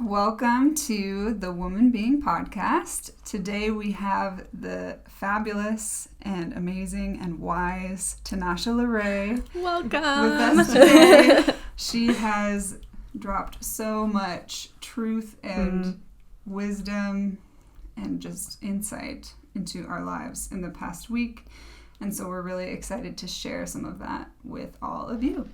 Welcome to the Woman Being Podcast. Today we have the fabulous and amazing and wise Tinasha LaRayé Welcome with us today. She has dropped so much truth and wisdom and just insight into our lives in the past week. And so we're really excited to share some of that with all of you.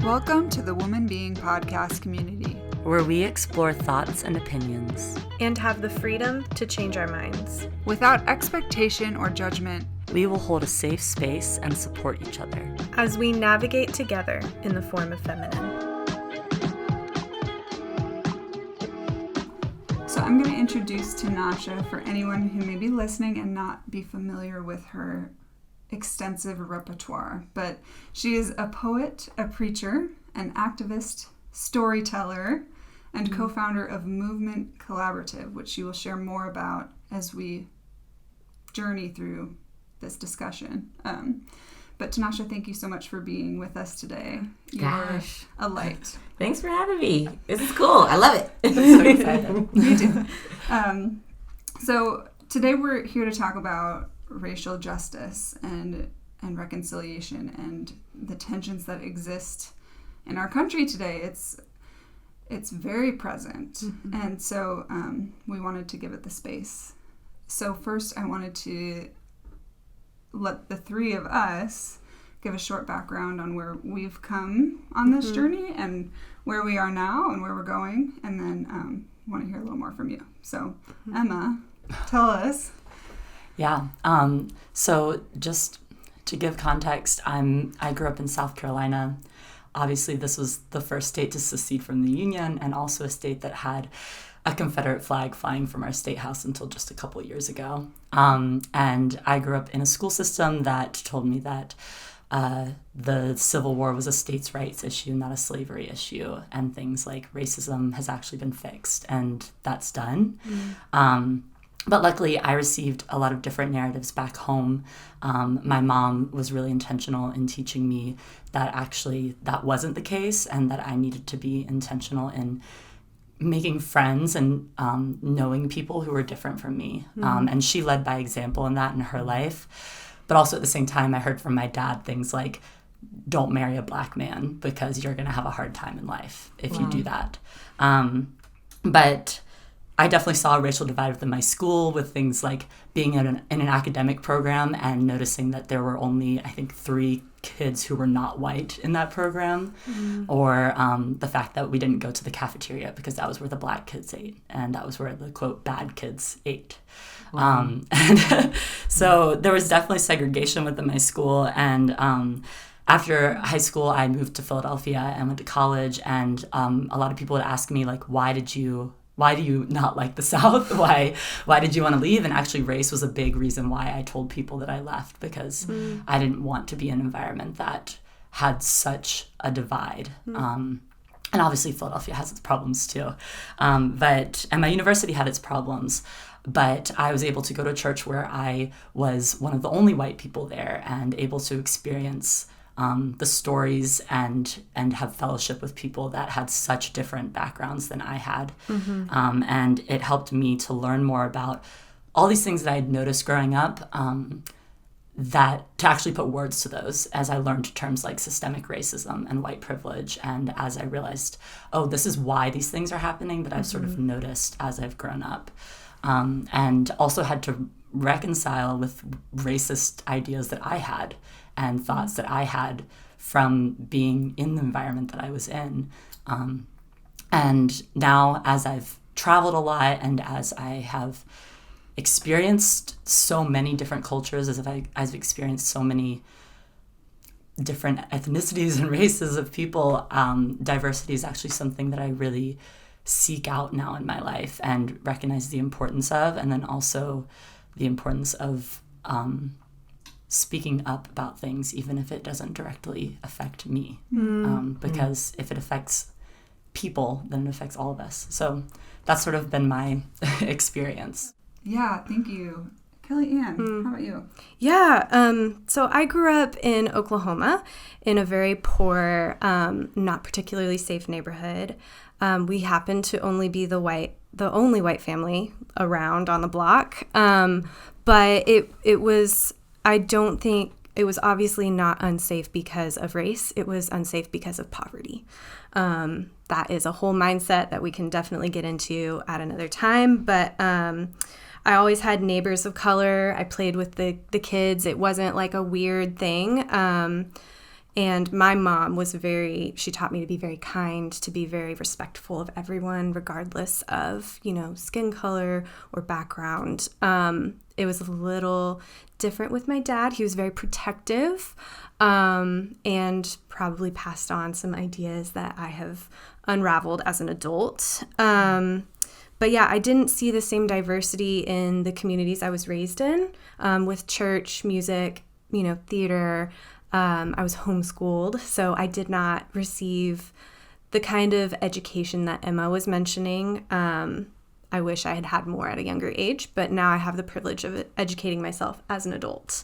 Welcome to the Woman Being Podcast community, where we explore thoughts and opinions and have the freedom to change our minds. Without expectation or judgment, we will hold a safe space and support each other as we navigate together in the form of feminine. So I'm going to introduce Tinasha for anyone who may be listening and not be familiar with her extensive repertoire, but she is a poet, a preacher, an activist, storyteller, and co-founder of MVMNT Collaborative, which she will share more about as we journey through this discussion. But Tinasha, thank you so much for being with us today. You're a light. Thanks for having me. This is cool. I love it. I'm so excited. Me too. So today we're here to talk about racial justice and reconciliation and the tensions that exist in our country today. It's very present, and so we wanted to give it the space. So first I wanted to let the three of us give a short background on where we've come on this journey and where we are now and where we're going, and then want to hear a little more from you. So Emma, tell us. Yeah. So just to give context, I grew up in South Carolina. Obviously, this was the first state to secede from the Union, and also a state that had a Confederate flag flying from our state house until just a couple years ago. And I grew up in a school system that told me that the Civil War was a states' rights issue, not a slavery issue, and things like racism has actually been fixed, and that's done. But luckily, I received a lot of different narratives back home. My mom was really intentional in teaching me that actually that wasn't the case, and that I needed to be intentional in making friends and knowing people who were different from me. And she led by example in that in her life. But also at the same time, I heard from my dad things like, don't marry a black man because you're going to have a hard time in life if you do that. But I definitely saw a racial divide within my school with things like being in an academic program and noticing that there were only, I think, 3 kids who were not white in that program, or the fact that we didn't go to the cafeteria because that was where the black kids ate, and that was where the, quote, bad kids ate. And so there was definitely segregation within my school, and after high school, I moved to Philadelphia and went to college, and a lot of people would ask me, like, why do you not like the South? Why did you want to leave? And actually race was a big reason why I told people that I left, because I didn't want to be in an environment that had such a divide. And obviously Philadelphia has its problems too. And my university had its problems, but I was able to go to a church where I was one of the only white people there and able to experience the stories and have fellowship with people that had such different backgrounds than I had. And it helped me to learn more about all these things that I had noticed growing up, that to actually put words to those as I learned terms like systemic racism and white privilege, and as I realized, oh, this is why these things are happening that I've sort of noticed as I've grown up. And also had to reconcile with racist ideas that I had and thoughts that I had from being in the environment that I was in. And now, as I've traveled a lot and as I have experienced so many different cultures, as I've experienced so many different ethnicities and races of people, diversity is actually something that I really seek out now in my life and recognize the importance of, and then also the importance of speaking up about things, even if it doesn't directly affect me. Because if it affects people, then it affects all of us. So that's sort of been my experience. Yeah, thank you. Kelly Ann, how about you? Yeah, so I grew up in Oklahoma in a very poor, not particularly safe neighborhood. We happened to only be the only white family around on the block. But it was, I don't think, it was obviously not unsafe because of race. It was unsafe because of poverty. That is a whole mindset that we can definitely get into at another time. But I always had neighbors of color. I played with the kids. It wasn't like a weird thing. And my mom she taught me to be very kind, to be very respectful of everyone, regardless of, skin color or background. It was a little different with my dad. He was very protective, and probably passed on some ideas that I have unraveled as an adult. But yeah, I didn't see the same diversity in the communities I was raised in, with church, music, theater. I was homeschooled, so I did not receive the kind of education that Emma was mentioning. I wish I had had more at a younger age, but now I have the privilege of educating myself as an adult,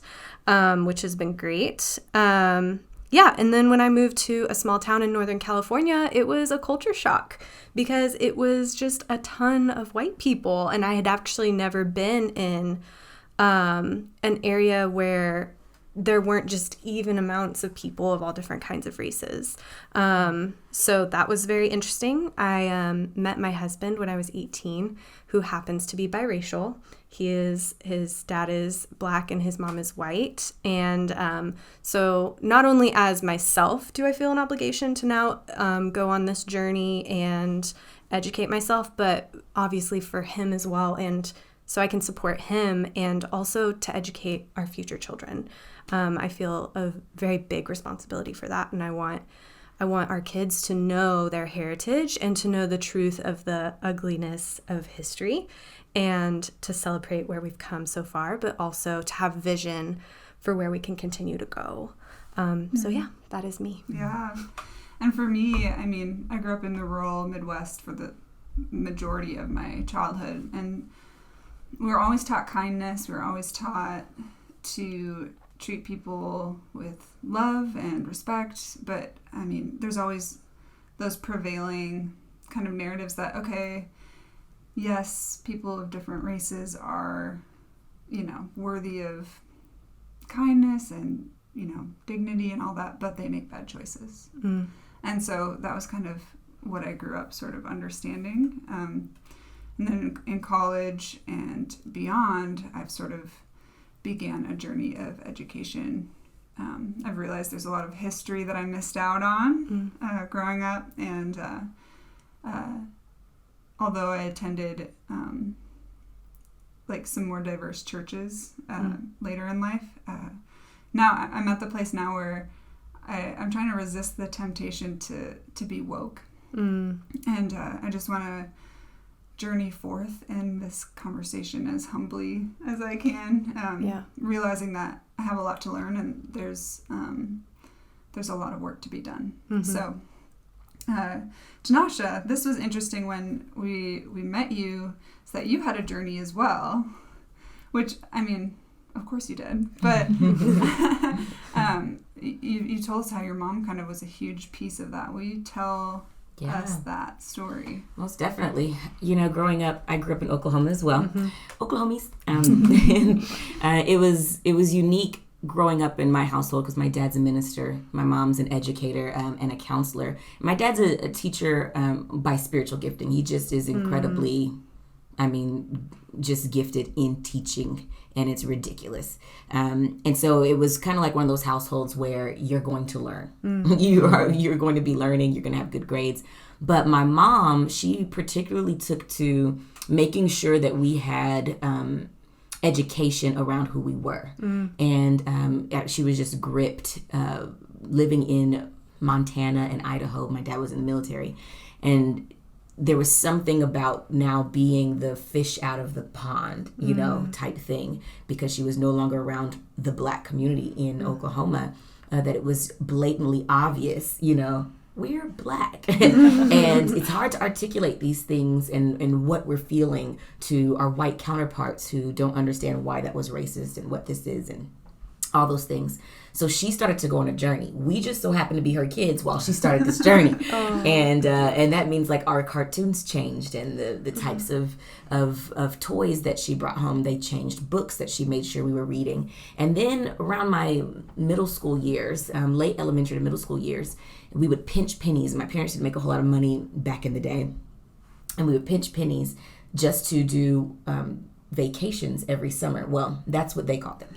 which has been great. Yeah, and then when I moved to a small town in Northern California, it was a culture shock because it was just a ton of white people, and I had actually never been in an area where there weren't just even amounts of people of all different kinds of races. So that was very interesting. I met my husband when I was 18, who happens to be biracial. His dad is Black and his mom is white. And so not only as myself do I feel an obligation to now go on this journey and educate myself, but obviously for him as well. And so I can support him and also to educate our future children. I feel a very big responsibility for that, and I want our kids to know their heritage and to know the truth of the ugliness of history and to celebrate where we've come so far, but also to have vision for where we can continue to go. So yeah, that is me. Yeah. And for me, I grew up in the rural Midwest for the majority of my childhood, and we were always taught kindness. We were always taught to treat people with love and respect, but there's always those prevailing kind of narratives that, okay, yes, people of different races are, worthy of kindness and, dignity and all that, but they make bad choices. And so that was kind of what I grew up sort of understanding. And then in college and beyond, I've sort of began a journey of education. I've realized there's a lot of history that I missed out on growing up, and although I attended some more diverse churches later in life, now I'm at the place now where I'm trying to resist the temptation to be woke, and I just want to journey forth in this conversation as humbly as I can, realizing that I have a lot to learn and there's a lot of work to be done. So, Tinasha, this was interesting when we met you, so that you had a journey as well, which, of course you did, but you told us how your mom kind of was a huge piece of that. Will you tell us that story? Most definitely. Growing up, I grew up in Oklahoma as well. Oklahomies. It was unique growing up in my household because my dad's a minister, my mom's an educator and a counselor. My dad's a teacher by spiritual gifting. He just is incredibly, just gifted in teaching, and it's ridiculous. And so it was kind of like one of those households where you're going to learn. You're going to be learning. You're going to have good grades. But my mom, she particularly took to making sure that we had education around who we were. And she was just gripped living in Montana and Idaho. My dad was in the military. And there was something about now being the fish out of the pond, type thing, because she was no longer around the Black community in Oklahoma, that it was blatantly obvious, we're Black. And it's hard to articulate these things and what we're feeling to our white counterparts who don't understand why that was racist and what this is and all those things. So she started to go on a journey. We just so happened to be her kids while she started this journey. And that means like our cartoons changed, and the types of toys that she brought home, they changed. Books that she made sure we were reading. And then around my middle school years, late elementary to middle school years, we would pinch pennies. My parents didn't make a whole lot of money back in the day. And we would pinch pennies just to do vacations every summer. Well, that's what they called them.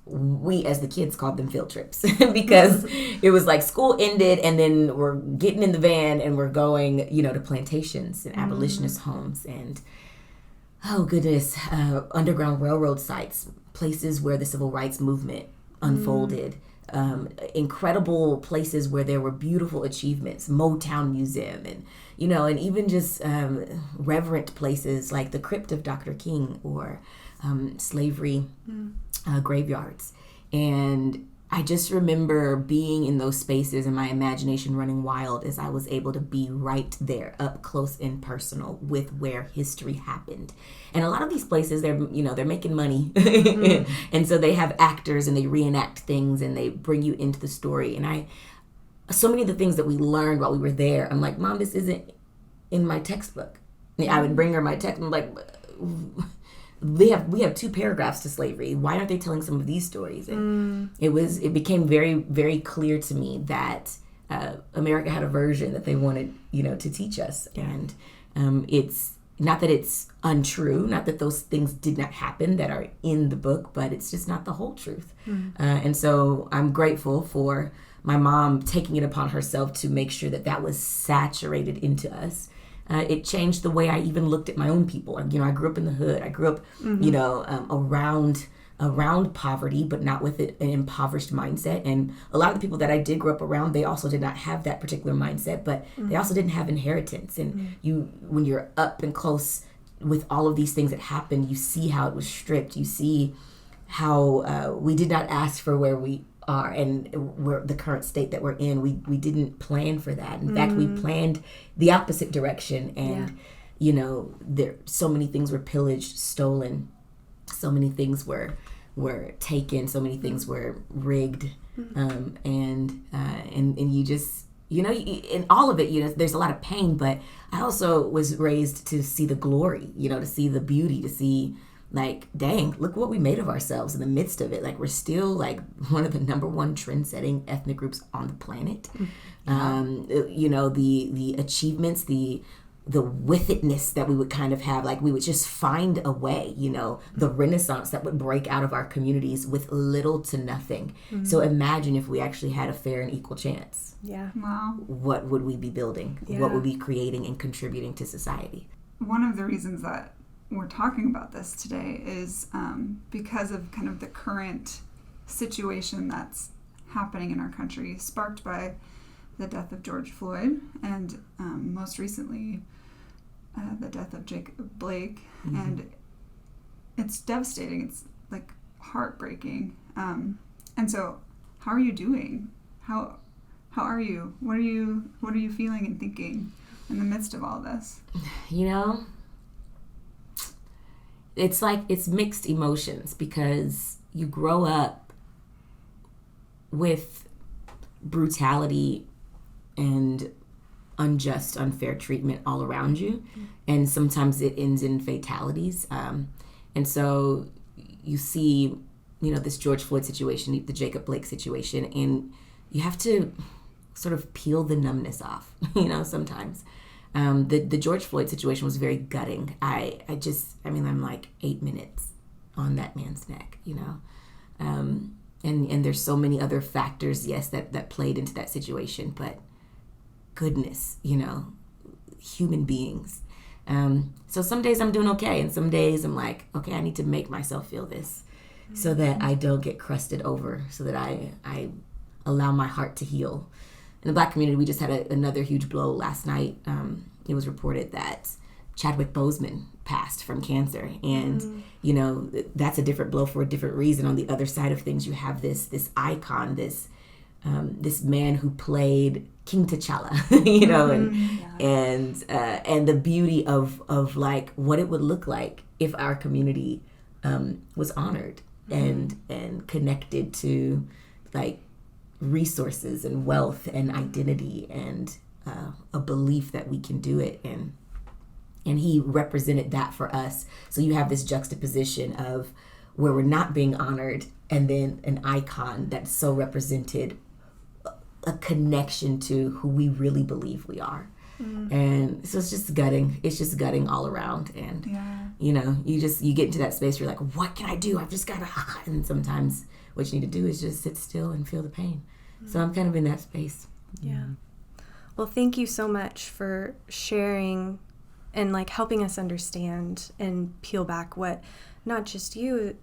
We as the kids called them field trips because it was like school ended and then we're getting in the van and we're going, to plantations and abolitionist homes and, oh goodness, Underground Railroad sites, places where the civil rights movement unfolded, incredible places where there were beautiful achievements, Motown Museum and, and even just reverent places like the crypt of Dr. King or slavery graveyards. And I just remember being in those spaces and my imagination running wild as I was able to be right there, up close and personal with where history happened. And a lot of these places, they're making money. And so they have actors and they reenact things and they bring you into the story. And so many of the things that we learned while we were there, I'm like, Mom, this isn't in my textbook. I would bring her my text. I'm like, we have 2 paragraphs to slavery. Why aren't they telling some of these stories? And it became very, very clear to me that America had a version that they wanted, to teach us. And it's not that it's untrue, not that those things did not happen that are in the book, but it's just not the whole truth. And so I'm grateful for my mom taking it upon herself to make sure that was saturated into us. It changed the way I even looked at my own people. I grew up in the hood. I grew up, around poverty, but not with an impoverished mindset. And a lot of the people that I did grow up around, they also did not have that particular mindset, but they also didn't have inheritance. And when you're up and close with all of these things that happened, you see how it was stripped. You see how we did not ask for where we are and we're the current state that we're in. We didn't plan for that. In fact, we planned the opposite direction, and there so many things were pillaged, stolen, so many things were taken, so many things were rigged, and you just in all of it, there's a lot of pain, but I also was raised to see the glory, to see the beauty, to see, like, dang, look what we made of ourselves in the midst of it. Like, we're still like one of the number 1 trend-setting ethnic groups on the planet. The achievements, the with-itness that we would kind of have, like we would just find a way, the renaissance that would break out of our communities with little to nothing. So imagine if we actually had a fair and equal chance. Yeah. Wow. What would we be building? Yeah. What would we be creating and contributing to society? One of the reasons that we're talking about this today is because of kind of the current situation that's happening in our country, sparked by the death of George Floyd and most recently the death of Jacob Blake. And it's devastating. It's like heartbreaking. And so how are you doing? How are you? What are you feeling and thinking in the midst of all this? It's like it's mixed emotions because you grow up with brutality and unjust, unfair treatment all around you. And sometimes it ends in fatalities. And so you see, this George Floyd situation, the Jacob Blake situation, and you have to sort of peel the numbness off, sometimes. The George Floyd situation was very gutting. I'm like 8 minutes on that man's neck, and there's so many other factors, yes, that played into that situation, but goodness, human beings. So some days I'm doing okay, and some days I'm like, okay, I need to make myself feel this so that I don't get crusted over, so that I allow my heart to heal. In the Black community, we just had another huge blow last night. It was reported that Chadwick Boseman passed from cancer. And, that's a different blow for a different reason. On the other side of things, you have this icon, this this man who played King T'Challa, and the beauty of like what it would look like if our community was honored and connected to like resources and wealth and identity and a belief that we can do it, and he represented that for us. So you have this juxtaposition of where we're not being honored, and then an icon that so represented a connection to who we really believe we are. And so it's just gutting all around. And you get into that space where you're like, what can I do? I've just got to, and sometimes what you need to do is just sit still and feel the pain. So I'm kind of in that space. Yeah. Well, thank you so much for sharing and like helping us understand and peel back what not just you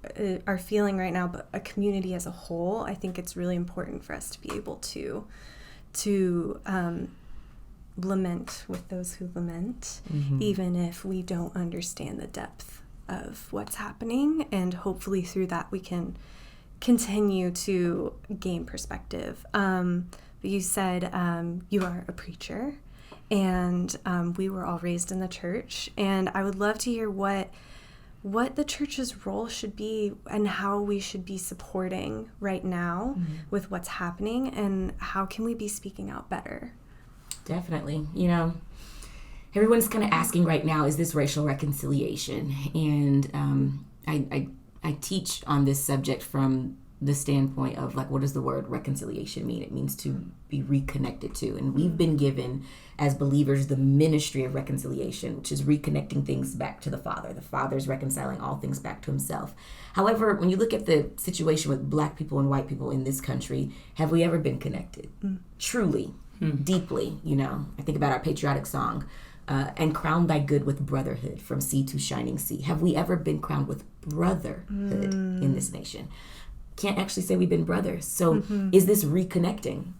are feeling right now, but a community as a whole. I think it's really important for us to be able to lament with those who lament, even if we don't understand the depth of what's happening. And hopefully through that we can continue to gain perspective. But you said you are a preacher, and we were all raised in the church, and I would love to hear what the church's role should be and how we should be supporting right now with what's happening, and how can we be speaking out better? Definitely. Everyone's kind of asking right now, is this racial reconciliation? And I teach on this subject from the standpoint of like, what does the word reconciliation mean? It means to be reconnected to. And we've been given as believers the ministry of reconciliation, which is reconnecting things back to the Father. The Father's reconciling all things back to himself. However, when you look at the situation with Black people and white people in this country, have we ever been connected? Truly, deeply, I think about our patriotic song, and crown thy good with brotherhood from sea to shining sea. Have we ever been crowned with brotherhood in this nation? Can't actually say we've been brothers. So is this reconnecting?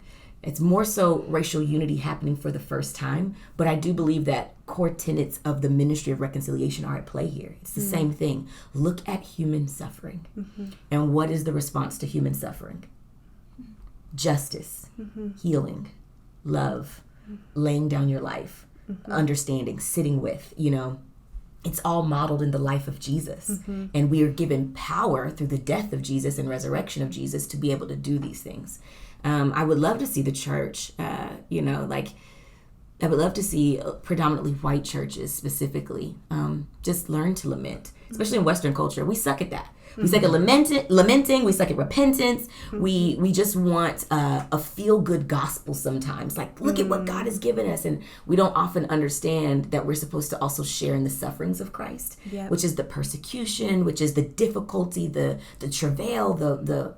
It's more so racial unity happening for the first time, but I do believe that core tenets of the ministry of reconciliation are at play here. It's the same thing. Look at human suffering. And what is the response to human suffering? Justice, healing, love, laying down your life, understanding, sitting with, It's all modeled in the life of Jesus. And we are given power through the death of Jesus and resurrection of Jesus to be able to do these things. I would love to see the church, I would love to see predominantly white churches specifically just learn to lament, especially in Western culture. We suck at that. We suck at lamenting. We suck at repentance. We just want a feel-good gospel sometimes. Like, look at what God has given us. And we don't often understand that we're supposed to also share in the sufferings of Christ, which is the persecution, which is the difficulty, the travail, the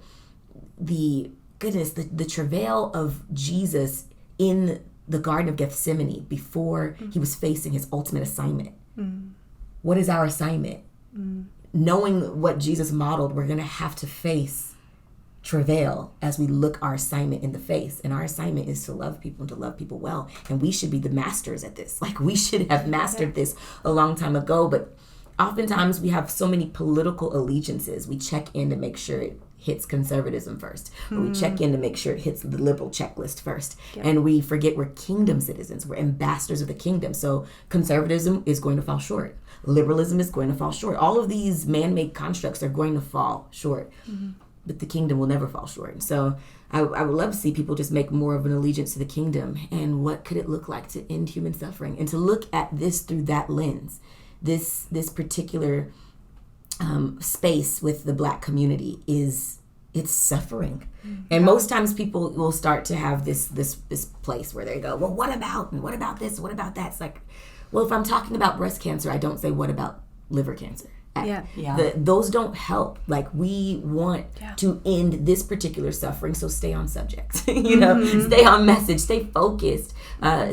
travail of Jesus in the Garden of Gethsemane before he was facing his ultimate assignment. What is our assignment? Knowing what Jesus modeled, we're going to have to face travail as we look our assignment in the face. And our assignment is to love people and to love people well. And we should be the masters at this. Like, we should have mastered this a long time ago. But oftentimes we have so many political allegiances. We check in to make sure it hits conservatism first. Or we check in to make sure it hits the liberal checklist first. And we forget we're kingdom citizens. We're ambassadors of the kingdom. So conservatism is going to fall short. Liberalism is going to fall short. All of these man-made constructs are going to fall short. But the kingdom will never fall short. And so I would love to see people just make more of an allegiance to the kingdom. And what could it look like to end human suffering? And to look at this through that lens. This particular space with the Black community it's suffering. And most times people will start to have this place where they go, well, what about? And what about this? What about that? It's like, well, if I'm talking about breast cancer, I don't say what about liver cancer. Those don't help. Like, we want to end this particular suffering, so stay on subject. Stay on message, stay focused,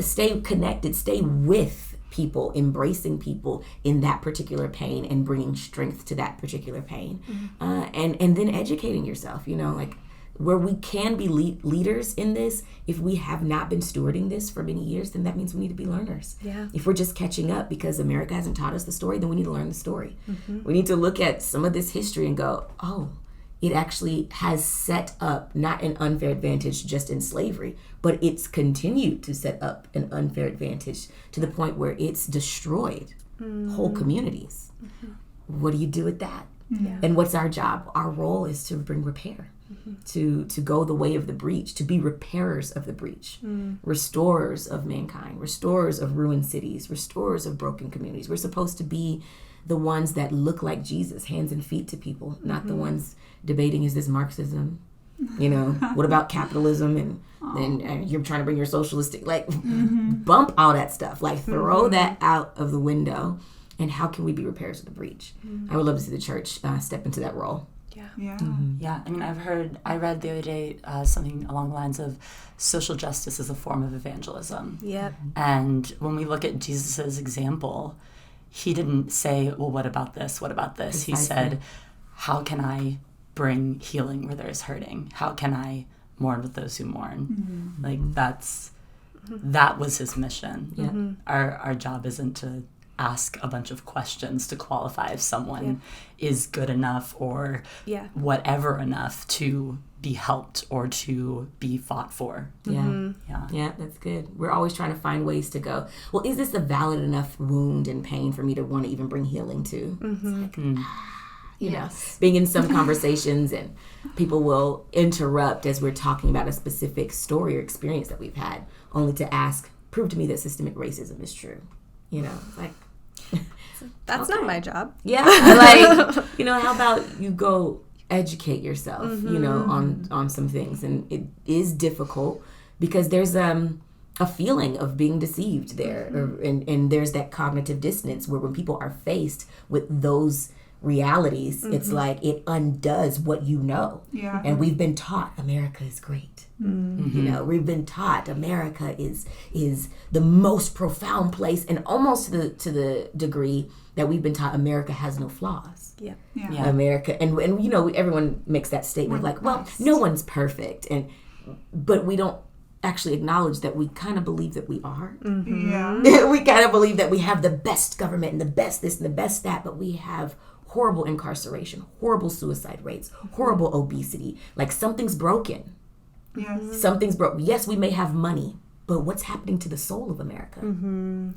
stay connected, stay with people, embracing people in that particular pain and bringing strength to that particular pain. And then educating yourself, like where we can be leaders in this. If we have not been stewarding this for many years, then that means we need to be learners. If we're just catching up because America hasn't taught us the story, then we need to learn the story. We need to look at some of this history and go, oh, it actually has set up not an unfair advantage just in slavery, but it's continued to set up an unfair advantage to the point where it's destroyed whole communities. What do you do with that? Yeah. And what's our job? Our role is to bring repair, to go the way of the breach, to be repairers of the breach, restorers of mankind, restorers of ruined cities, restorers of broken communities. We're supposed to be the ones that look like Jesus, hands and feet to people, not the ones debating, is this Marxism? You know, what about capitalism? And you're trying to bring your socialistic, like, bump all that stuff. Like, throw that out of the window. And how can we be repairers of the breach? I would love to see the church step into that role. Yeah. Yeah. Yeah, I mean, I read the other day something along the lines of social justice is a form of evangelism. Yep. And when we look at Jesus's example, he didn't say, well, what about this? What about this? He said, how can I bring healing where there is hurting? How can I mourn with those who mourn? Like, that was his mission. Yeah. Our job isn't to ask a bunch of questions to qualify if someone is good enough or whatever enough to be helped or to be fought for. Yeah, that's good. We're always trying to find ways to go, well, is this a valid enough wound and pain for me to want to even bring healing to? You know, being in some conversations and people will interrupt as we're talking about a specific story or experience that we've had, only to ask, prove to me that systemic racism is true. You know, like, That's not my job. Yeah, like, you know, how about you go educate yourself, you know, on some things. And it is difficult because there's a feeling of being deceived there. And there's that cognitive dissonance where when people are faced with those realities, it's like it undoes what you know. Yeah. And we've been taught America is great. You know, we've been taught America is the most profound place, and almost to the degree that we've been taught America has no flaws. Yeah. America, and you know, everyone makes that statement like, well, no one's perfect, but we don't actually acknowledge that we kind of believe that we are. Yeah. We kind of believe that we have the best government and the best this and the best that, but we have horrible incarceration, horrible suicide rates, horrible obesity. Like, something's broken. Yes. Something's broken. Yes, we may have money, but what's happening to the soul of America?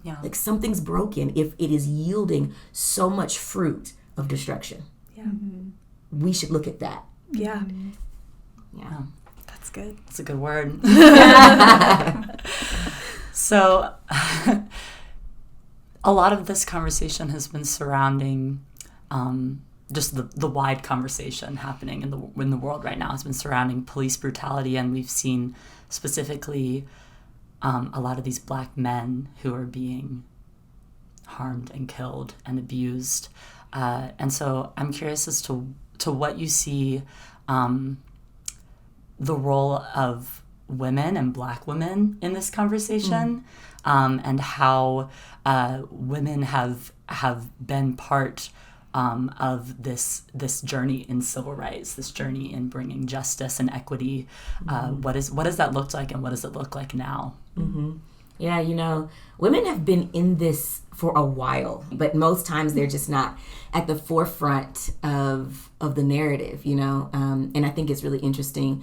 Yeah. Like, something's broken if it is yielding so much fruit of destruction. Yeah. We should look at that. Yeah. Yeah. That's good. That's a good word. So, a lot of this conversation has been surrounding just the wide conversation happening in the world right now has been surrounding police brutality, and we've seen specifically a lot of these Black men who are being harmed and killed and abused. And so I'm curious as to what you see the role of women and Black women in this conversation, and how women have been part of this journey in civil rights, this journey in bringing justice and equity. What does that look like, and what does it look like now? Yeah, you know, women have been in this for a while, but most times they're just not at the forefront of the narrative, you know. And I think it's really interesting,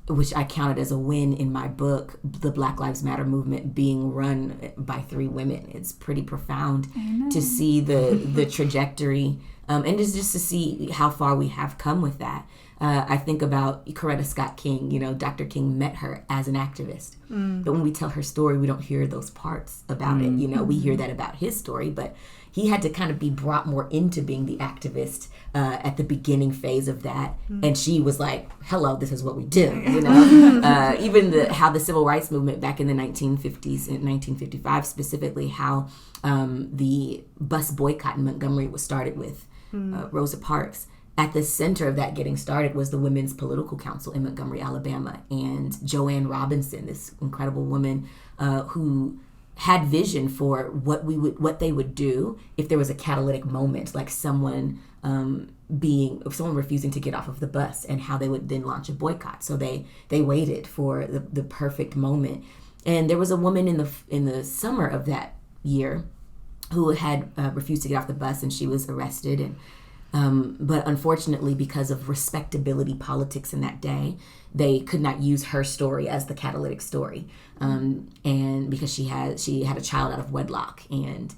which I counted as a win in my book, the Black Lives Matter movement being run by 3 women. It's pretty profound to see the trajectory, and just to see how far we have come with that. I think about Coretta Scott King. You know, Dr. King met her as an activist. But when we tell her story, we don't hear those parts about it. You know, we hear that about his story, but he had to kind of be brought more into being the activist at the beginning phase of that. And she was like, hello, this is what we do. You know, even how the civil rights movement back in the 1950s, in 1955 specifically, how the bus boycott in Montgomery was started with Rosa Parks. At the center of that getting started was the Women's Political Council in Montgomery, Alabama, and Joanne Robinson, this incredible woman who had vision for what they would do if there was a catalytic moment, like someone refusing to get off of the bus, and how they would then launch a boycott. So they waited for the perfect moment. And there was a woman in the summer of that year who had refused to get off the bus, and she was arrested, and But unfortunately, because of respectability politics in that day, they could not use her story as the catalytic story. And because she had a child out of wedlock, and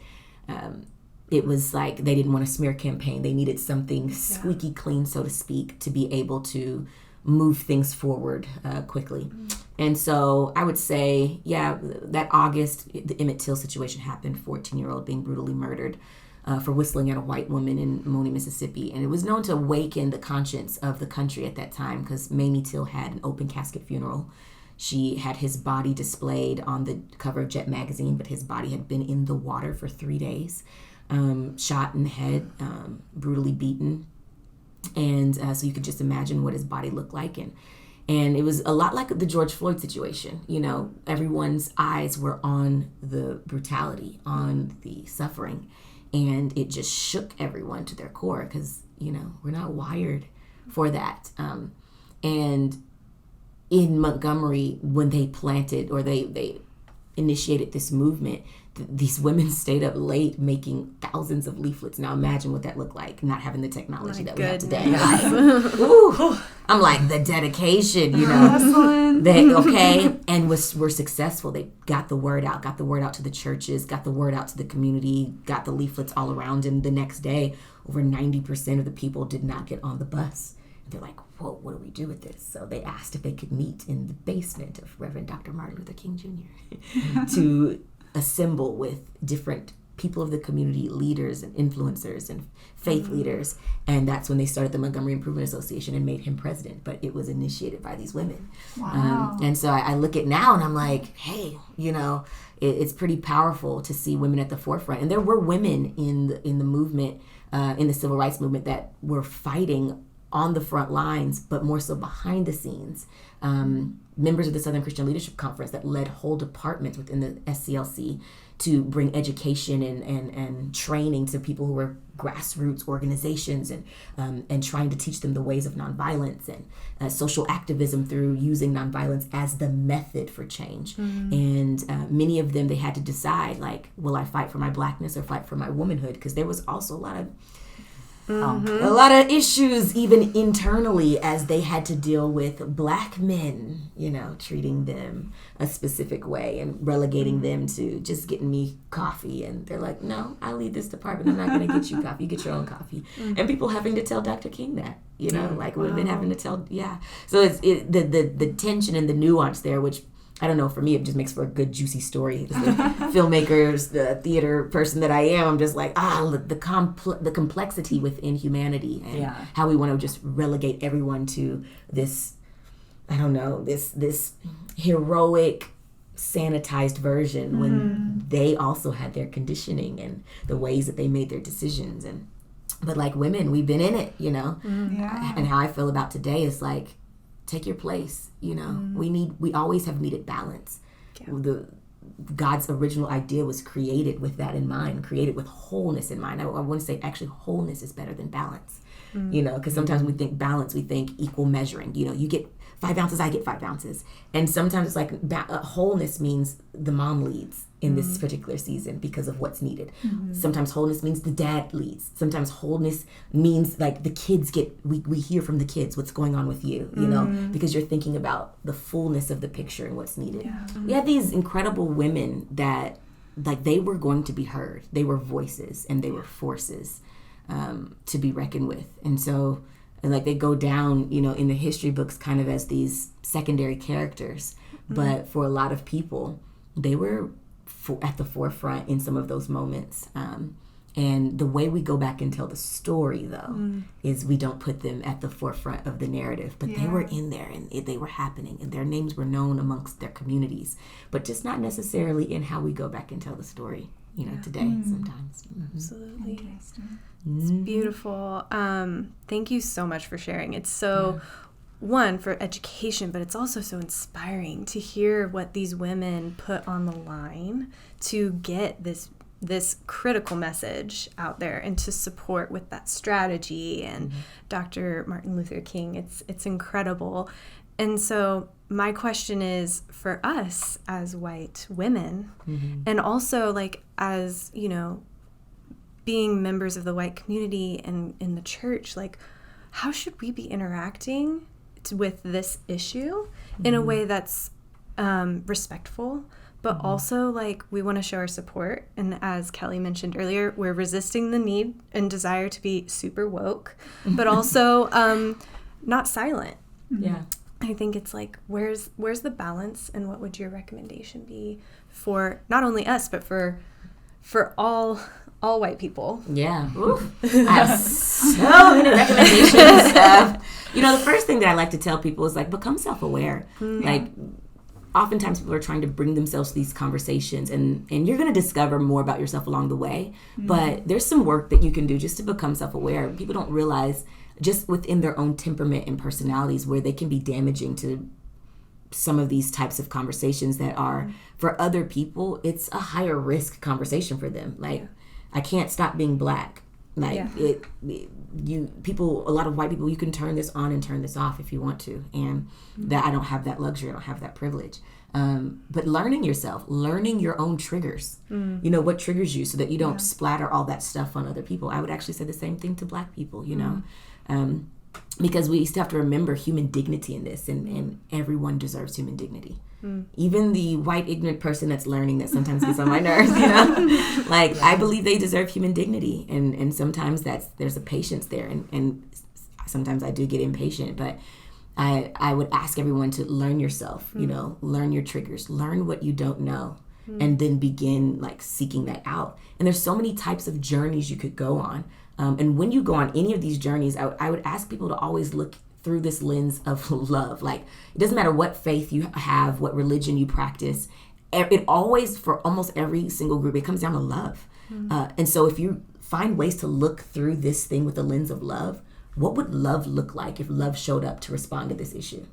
it was like they didn't want a smear campaign. They needed something squeaky clean, so to speak, to be able to move things forward quickly. And so I would say, that August, the Emmett Till situation happened, 14-year-old being brutally murdered for whistling at a white woman in Mooney, Mississippi. And it was known to awaken the conscience of the country at that time, because Mamie Till had an open casket funeral. She had his body displayed on the cover of Jet magazine, but his body had been in the water for 3 days, shot in the head, brutally beaten. And so you could just imagine what his body looked like. And it was a lot like the George Floyd situation. Everyone's eyes were on the brutality, on the suffering. And it just shook everyone to their core, because, we're not wired for that. And in Montgomery, when they planted, or they initiated this movement, these women stayed up late making thousands of leaflets. Now imagine what that looked like, not having the technology that we have today. I'm like, the dedication, and were successful. They got the word out to the churches, got the word out to the community, got the leaflets all around. And the next day, over 90% of the people did not get on the bus. They're like, whoa, what do we do with this? So they asked if they could meet in the basement of Reverend Dr. Martin Luther King Jr. to assemble with different people of the community, leaders and influencers and faith leaders. And that's when they started the Montgomery Improvement Association and made him president. But it was initiated by these women. Wow. And so I look at now and I'm like, hey, it's pretty powerful to see women at the forefront. And there were women in the movement, in the civil rights movement, that were fighting on the front lines, but more so behind the scenes. Members of the Southern Christian Leadership Conference that led whole departments within the SCLC to bring education and training to people who were grassroots organizations, and trying to teach them the ways of nonviolence and social activism through using nonviolence as the method for change. And many of them, they had to decide, like, will I fight for my Blackness or fight for my womanhood? Because there was also a lot of issues even internally, as they had to deal with Black men, treating them a specific way and relegating them to just getting me coffee. And they're like, no, I lead this department. I'm not going to get you coffee. You get your own coffee. And people having to tell Dr. King that, women having to tell, So it's the tension and the nuance there, which, I don't know, for me, it just makes for a good, juicy story. As the filmmakers, the theater person that I am, I'm just like, the complexity within humanity, and how we want to just relegate everyone to this, I don't know, this heroic, sanitized version, when they also had their conditioning and the ways that they made their decisions. But like women, we've been in it, And how I feel about today is like, take your place, we always have needed balance. God's original idea was created with that in mind, created with wholeness in mind. I want to say, actually, wholeness is better than balance, because sometimes when we think balance, we think equal measuring. You get 5 ounces, I get 5 ounces. And sometimes it's like wholeness means the mom leads in this particular season because of what's needed. Sometimes wholeness means the dad leads. Sometimes wholeness means like the kids we hear from the kids what's going on with you, because you're thinking about the fullness of the picture and what's needed. We had these incredible women that, like, they were going to be heard. They were voices and they were forces to be reckoned with. And so, like, they go down, in the history books kind of as these secondary characters. But for a lot of people, they were at the forefront in some of those moments. And the way we go back and tell the story, though, is we don't put them at the forefront of the narrative. But they were in there, and they were happening, and their names were known amongst their communities. But just not necessarily in how we go back and tell the story, today sometimes. Absolutely. Interesting. It's beautiful. Thank you so much for sharing. It's so, one, for education, but it's also so inspiring to hear what these women put on the line to get this critical message out there and to support with that strategy. And Dr. Martin Luther King, it's incredible. And so my question is, for us as white women, and also, like, as, being members of the white community and in the church, like, how should we be interacting with this issue in a way that's respectful, but also, like, we want to show our support. And as Kelly mentioned earlier, we're resisting the need and desire to be super woke, but also not silent. Yeah. I think it's like, where's the balance, and what would your recommendation be for not only us, but for all white people? Yeah. I have so many recommendations. The first thing that I like to tell people is, like, become self-aware. Like, oftentimes people are trying to bring themselves to these conversations, and you're going to discover more about yourself along the way. But there's some work that you can do just to become self-aware. People don't realize just within their own temperament and personalities where they can be damaging to some of these types of conversations that are, for other people, it's a higher risk conversation for them. Like, I can't stop being Black. Like, a lot of white people, you can turn this on and turn this off if you want to. And that I don't have that luxury. I don't have that privilege. But learning yourself, learning your own triggers, what triggers you so that you don't splatter all that stuff on other people. I would actually say the same thing to Black people, because we still have to remember human dignity in this, and everyone deserves human dignity. Even the white ignorant person that's learning that sometimes gets on my nerves, like, I believe they deserve human dignity, and sometimes there's a patience there, and sometimes I do get impatient, but I would ask everyone to learn yourself, learn your triggers, learn what you don't know, and then begin, like, seeking that out. And there's so many types of journeys you could go on. And when you go on any of these journeys, I would ask people to always look through this lens of love. Like, it doesn't matter what faith you have, what religion you practice. It always, for almost every single group, it comes down to love. And so if you find ways to look through this thing with the lens of love, what would love look like if love showed up to respond to this issue?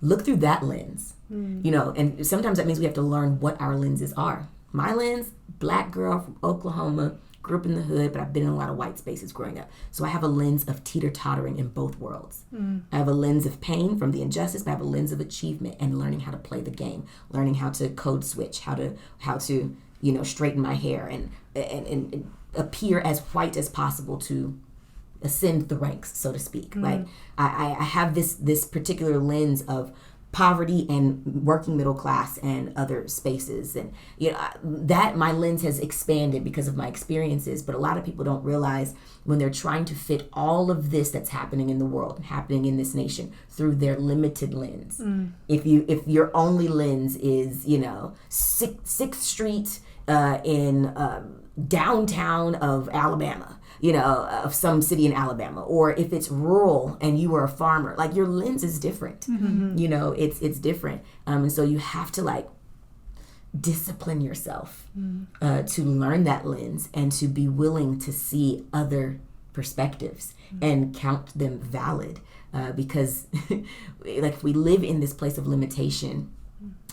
Look through that lens, and sometimes that means we have to learn what our lenses are. My lens, Black girl from Oklahoma, grew up in the hood, but I've been in a lot of white spaces growing up. So I have a lens of teeter-tottering in both worlds. I have a lens of pain from the injustice, but I have a lens of achievement and learning how to play the game, learning how to code switch, how to straighten my hair and appear as white as possible to ascend the ranks, so to speak. Like, I have this particular lens of poverty and working middle class and other spaces, and that my lens has expanded because of my experiences. But a lot of people don't realize when they're trying to fit all of this that's happening in the world, happening in this nation, through their limited lens. If your only lens is 6th Street in downtown of Alabama, of some city in Alabama, or if it's rural and you were a farmer, like, your lens is different. It's different. And so you have to, like, discipline yourself to learn that lens and to be willing to see other perspectives and count them valid. Because like, if we live in this place of limitation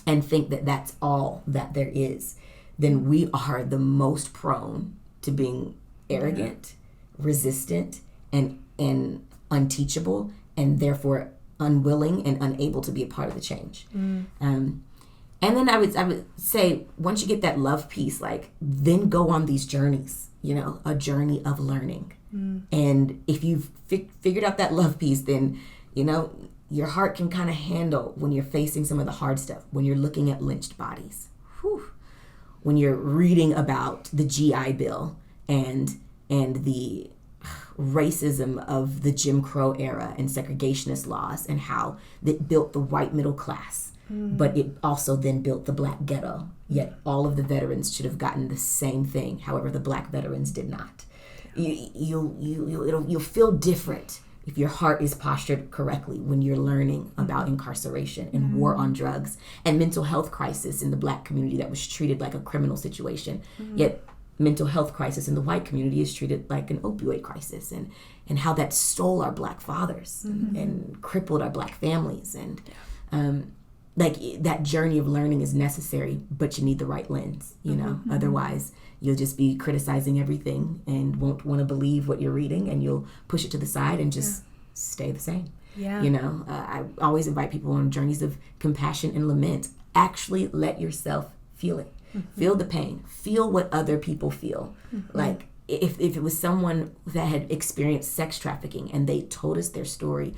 and think that that's all that there is, then we are the most prone to being arrogant, resistant, and unteachable, and therefore unwilling and unable to be a part of the change. And then I would say, once you get that love piece, like, then go on these journeys, a journey of learning. And if you've figured out that love piece, then your heart can kind of handle when you're facing some of the hard stuff, when you're looking at lynched bodies, when you're reading about the GI Bill and the racism of the Jim Crow era and segregationist laws, and how it built the white middle class, but it also then built the Black ghetto. Yet all of the veterans should have gotten the same thing. However, the Black veterans did not. You'll feel different if your heart is postured correctly when you're learning about incarceration and war on drugs and mental health crisis in the Black community that was treated like a criminal situation. Yet mental health crisis in the white community is treated like an opioid crisis, and how that stole our Black fathers and crippled our Black families. And like, that journey of learning is necessary, but you need the right lens, otherwise you'll just be criticizing everything and won't want to believe what you're reading, and you'll push it to the side and just stay the same. I always invite people on journeys of compassion and lament. Actually let yourself feel it. Feel the pain. Feel what other people feel. Like, if it was someone that had experienced sex trafficking and they told us their story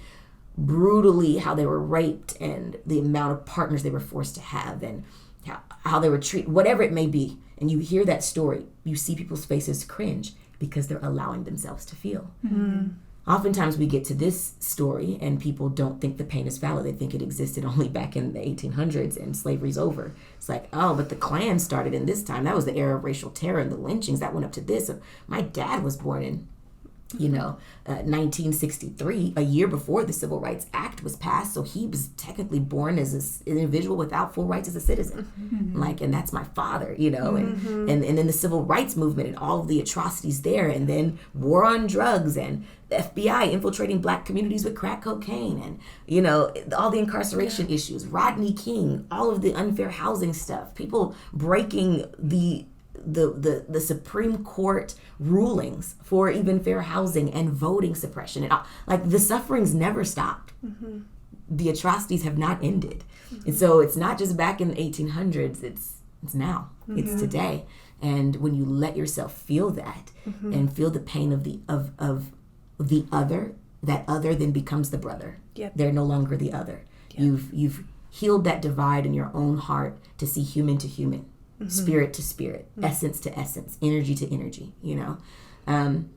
brutally, how they were raped and the amount of partners they were forced to have and how they were treated, whatever it may be, and you hear that story, you see people's faces cringe because they're allowing themselves to feel. Mm-hmm. Oftentimes we get to this story and people don't think the pain is valid. They think it existed only back in the 1800s and slavery's over. It's like, oh, but the Klan started in this time. That was the era of racial terror and the lynchings that went up to this. My dad was born in 1963, a year before the Civil Rights Act was passed. So he was technically born as an individual without full rights as a citizen. Mm-hmm. And that's my father, and then the Civil Rights Movement and all of the atrocities there, and then war on drugs and the FBI infiltrating black communities with crack cocaine and, all the incarceration issues, Rodney King, all of the unfair housing stuff, people breaking the Supreme Court rulings for even fair housing and voting suppression and all, the sufferings never stopped. Mm-hmm. The atrocities have not ended. Mm-hmm. And so it's not just back in the 1800s, it's now. Mm-hmm. It's today. And when you let yourself feel that mm-hmm. and feel the pain of the other, that other then becomes the brother. Yep. They're no longer the other. Yep. You've healed that divide in your own heart to see human to human. Mm-hmm. Spirit to spirit, mm-hmm. essence to essence, energy to energy, and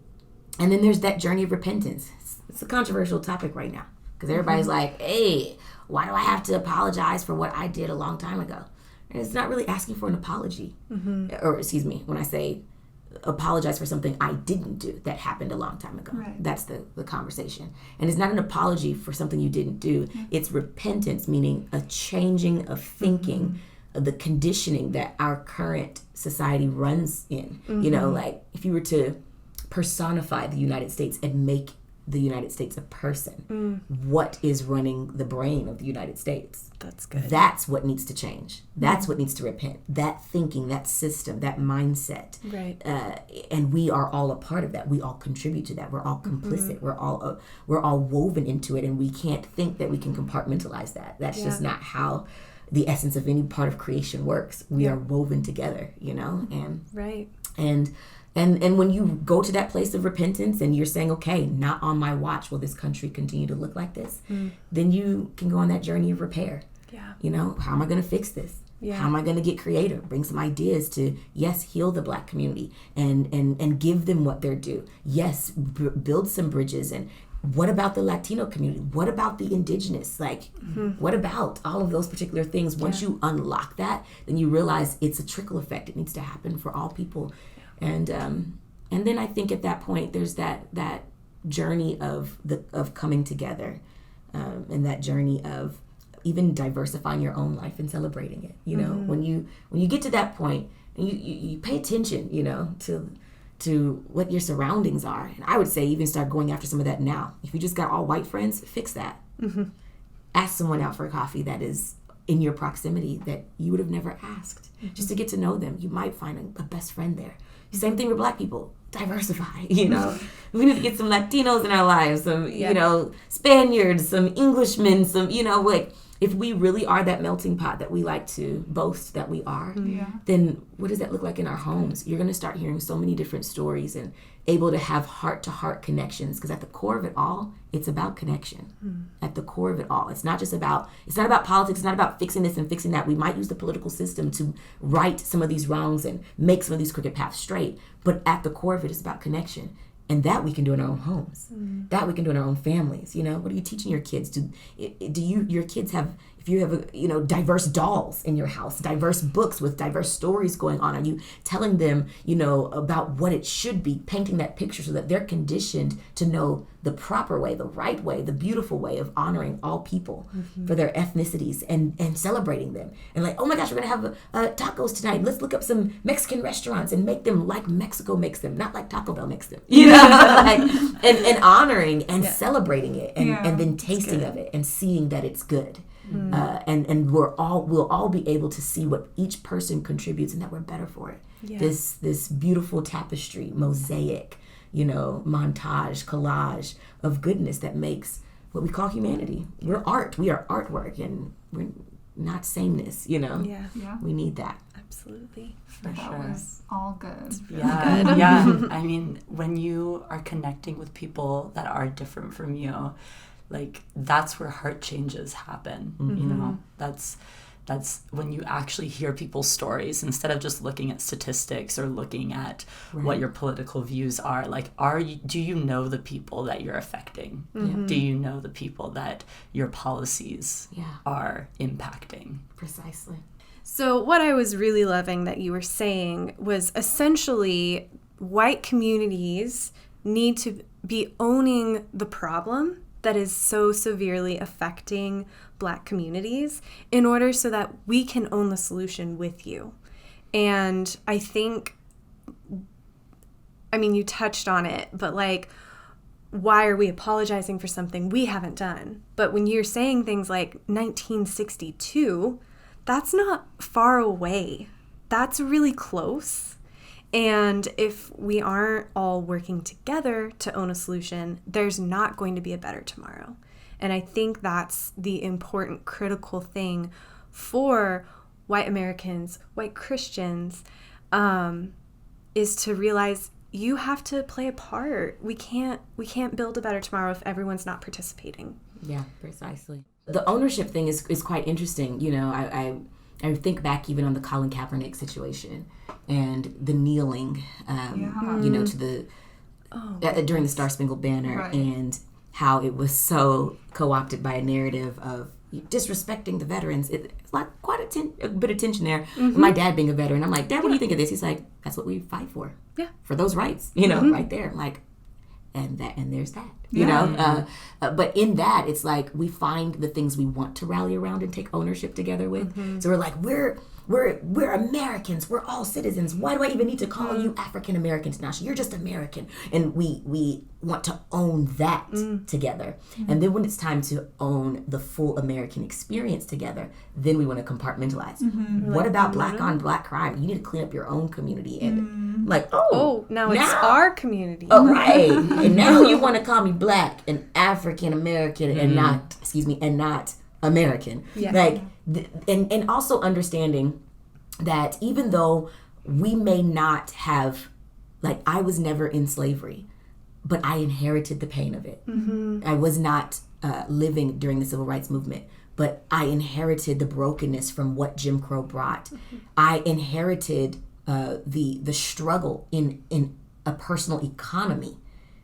then there's that journey of repentance. It's a controversial topic right now because everybody's mm-hmm. like, hey, why do I have to apologize for what I did a long time ago? And it's not really asking for an apology, mm-hmm. or excuse me, when I say apologize for something I didn't do that happened a long time ago. Right. That's the conversation. And it's not an apology for something you didn't do. Mm-hmm. It's repentance, meaning a changing of thinking, mm-hmm. the conditioning that our current society runs in. Mm-hmm. If you were to personify the United States and make the United States a person, what is running the brain of the United States? That's good. That's what needs to change. That's what needs to repent. That thinking, that system, that mindset. Right. And we are all a part of that. We all contribute to that. We're all complicit. Mm-hmm. We're all woven into it, and we can't think that we can compartmentalize that. That's just not how the essence of any part of creation works. We are woven together, and right. And when you go to that place of repentance and you're saying, okay, not on my watch will this country continue to look like this, then you can go on that journey of repair. Yeah. How am I going to fix this? Yeah. How am I going to get creative? Bring some ideas to, yes, heal the black community and give them what they're due. Yes, build some bridges. And what about the Latino community? What about the indigenous? What about all of those particular things? Once you unlock that, then you realize it's a trickle effect. It needs to happen for all people. And then I think at that point there's that journey of coming together, and that journey of even diversifying your own life and celebrating it. Mm-hmm. when you get to that point and you pay attention, to what your surroundings are. And I would say even start going after some of that now. If you just got all white friends, fix that. Mm-hmm. Ask someone out for a coffee that is in your proximity that you would have never asked, just to get to know them. You might find a best friend there. Same thing with black people. Diversify, We need to get some Latinos in our lives, some, Spaniards, some Englishmen, some, if we really are that melting pot that we like to boast that we are, then what does that look like in our homes? You're going to start hearing so many different stories and able to have heart-to-heart connections, because at the core of it all, it's about connection. At the core of it all. It's not about politics. It's not about fixing this and fixing that. We might use the political system to right some of these wrongs and make some of these crooked paths straight. But at the core of it is about connection. And that we can do in our own homes. That we can do in our own families. What are you teaching your kids? Do your kids have, if you have diverse dolls in your house, diverse books with diverse stories going on, are you telling them, about what it should be, painting that picture so that they're conditioned to know the proper way, the right way, the beautiful way of honoring all people for their ethnicities and celebrating them. And oh my gosh, we're going to have tacos tonight. Let's look up some Mexican restaurants and make them like Mexico makes them, not like Taco Bell makes them. And honoring and celebrating it and then tasting of it and seeing that it's good. And we'll all be able to see what each person contributes and that we're better for it. Yeah. This beautiful tapestry, mosaic, montage, collage of goodness that makes what we call humanity. We're art. We are artwork, and we're not sameness, Yeah. We need that. Absolutely. For That sure. was all good. Yeah, yeah. I mean, when you are connecting with people that are different from you, like that's where heart changes happen. You know, that's when you actually hear people's stories instead of just looking at statistics or looking at what your political views are. Like, do you know the people that you're affecting? Do you know the people that your policies are impacting? Precisely. So what I was really loving that you were saying was essentially white communities need to be owning the problem that is so severely affecting Black communities in order so that we can own the solution with you. And I think, I mean, you touched on it, but like, why are we apologizing for something we haven't done? But when you're saying things like 1962, that's not far away. That's really close. And if we aren't all working together to own a solution, there's not going to be a better tomorrow. And I think that's the important, critical thing for white Americans, white Christians, is to realize you have to play a part. We can't build a better tomorrow if everyone's not participating. Yeah, precisely. The ownership thing is quite interesting. You know, I think back even on the Colin Kaepernick situation and the kneeling, you know, to the during the Star Spangled Banner, and how it was so co-opted by a narrative of disrespecting the veterans. It's like quite a bit of tension there. My dad being a veteran, I'm like, Dad, what do you think of this? He's like, that's what we fight for. Yeah, for those rights, you know, right there. I'm like, and there's that, you know. But in that, it's like we find the things we want to rally around and take ownership together with. So we're like, we're Americans. We're all citizens. Why do I even need to call you African American, Tinasha? You're just American. And we want to own that together. And then when it's time to own the full American experience together, then we want to compartmentalize. What about Black on Black crime? You need to clean up your own community. And like, now it's our community. Oh, right. And now you want to call me Black and African American and not American. Yeah. Like, and also understanding that even though we may not have, like, I was never in slavery, but I inherited the pain of it. I was not living during the civil rights movement, but I inherited the brokenness from what Jim Crow brought. I inherited the struggle in a personal economy,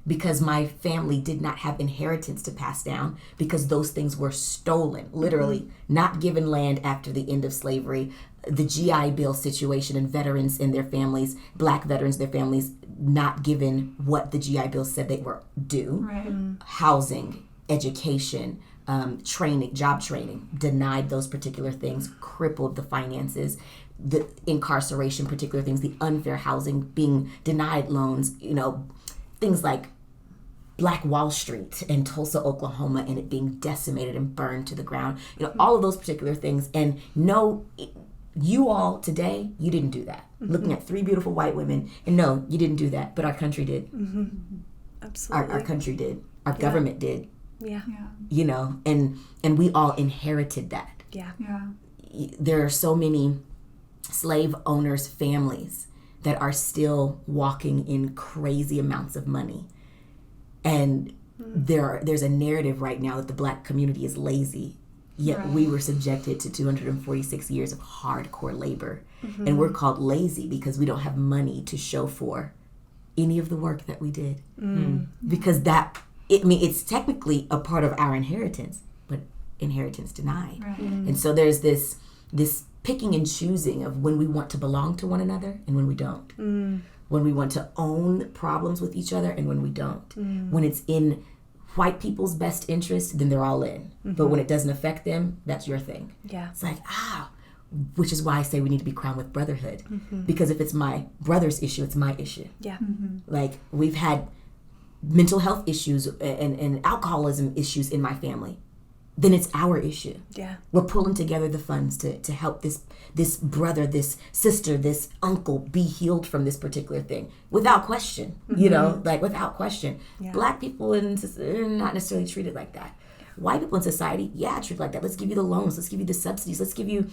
because my family did not have inheritance to pass down, because those things were stolen, literally, not given land after the end of slavery. The GI Bill situation and veterans and their families, Black veterans, their families, not given what the GI Bill said they were due. Housing, education, training, job training, denied those particular things, crippled the finances, the incarceration, particular things, the unfair housing, being denied loans, you know, things like Black Wall Street in Tulsa, Oklahoma, and it being decimated and burned to the ground. You know, all of those particular things. And no, you all today, you didn't do that. Looking at three beautiful white women, and no, you didn't do that, but our country did. Absolutely. Our country did. Our government did. You know, and we all inherited that. There are so many slave owners' families that are still walking in crazy amounts of money. And there's a narrative right now that the Black community is lazy, yet we were subjected to 246 years of hardcore labor. And we're called lazy because we don't have money to show for any of the work that we did. Because it's technically a part of our inheritance, but inheritance denied. And so there's this picking and choosing of when we want to belong to one another and when we don't. When we want to own problems with each other and when we don't. When it's in white people's best interest, then they're all in. But when it doesn't affect them, that's your thing. It's like, which is why I say we need to be crowned with brotherhood. Because if it's my brother's issue, it's my issue. Like, we've had mental health issues and alcoholism issues in my family. Then it's our issue. We're pulling together the funds to help this brother, this sister, this uncle be healed from this particular thing. Without question, you know, like without question. Black people are not necessarily treated like that. white people in society, treat like that. Let's give you the loans. Let's give you the subsidies. Let's give you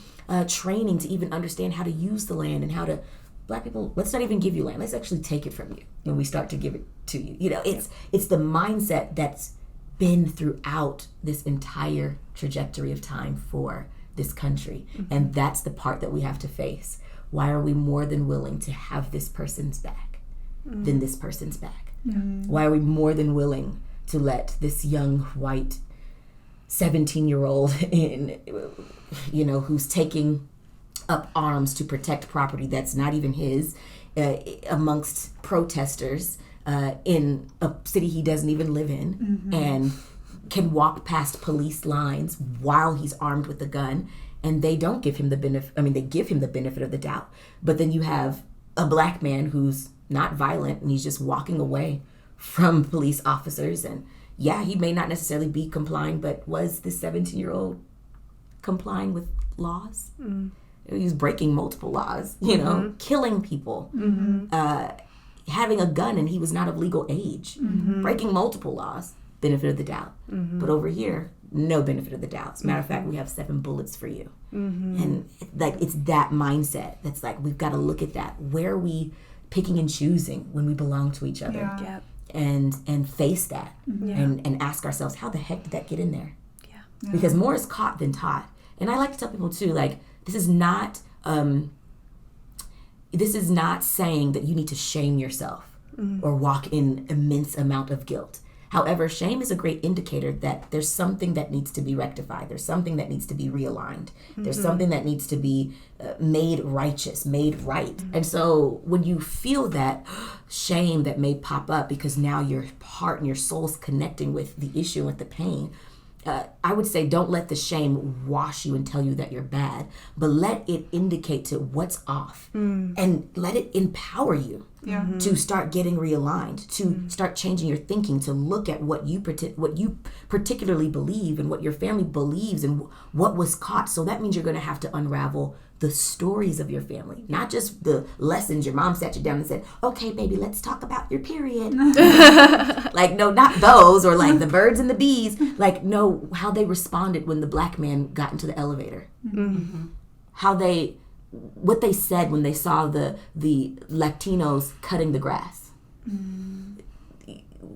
training to even understand how to use the land and how to. Black people, let's not even give you land. Let's actually take it from you when we start to give it to you. It's the mindset that's been throughout this entire trajectory of time for this country. And that's the part that we have to face. Why are we more than willing to have this person's back than this person's back? Why are we more than willing to let this young white 17-year-old who's taking up arms to protect property that's not even his amongst protesters in a city he doesn't even live in and can walk past police lines while he's armed with a gun, and they don't give him the benefit. I mean, they give him the benefit of the doubt, but then you have a black man who's not violent and he's just walking away from police officers, and he may not necessarily be complying, but was this 17-year-old complying with laws? He was breaking multiple laws, killing people, having a gun, and he was not of legal age, breaking multiple laws, benefit of the doubt. But over here, no benefit of the doubt. As a matter of fact, we have 7 bullets for you. And it's that mindset that's like, we've got to look at that. Where are we picking and choosing when we belong to each other? Yeah. And face that and ask ourselves, how the heck did that get in there? Because more is caught than taught. And I like to tell people too, like, this is not saying that you need to shame yourself or walk in immense amount of guilt. However, shame is a great indicator that there's something that needs to be rectified. There's something that needs to be realigned. There's something that needs to be made righteous, made right. And so when you feel that shame that may pop up because now your heart and your soul's connecting with the issue, with the pain, I would say don't let the shame wash you and tell you that you're bad, but let it indicate to what's off and let it empower you to start getting realigned, to start changing your thinking, to look at what you particularly believe and what your family believes and what was caught. So that means you're going to have to unravel the stories of your family, not just the lessons your mom sat you down and said, okay, baby, let's talk about your period. Like, no, not those, or like the birds and the bees. Like, no, how they responded when the black man got into the elevator. What they said when they saw the Latinos cutting the grass.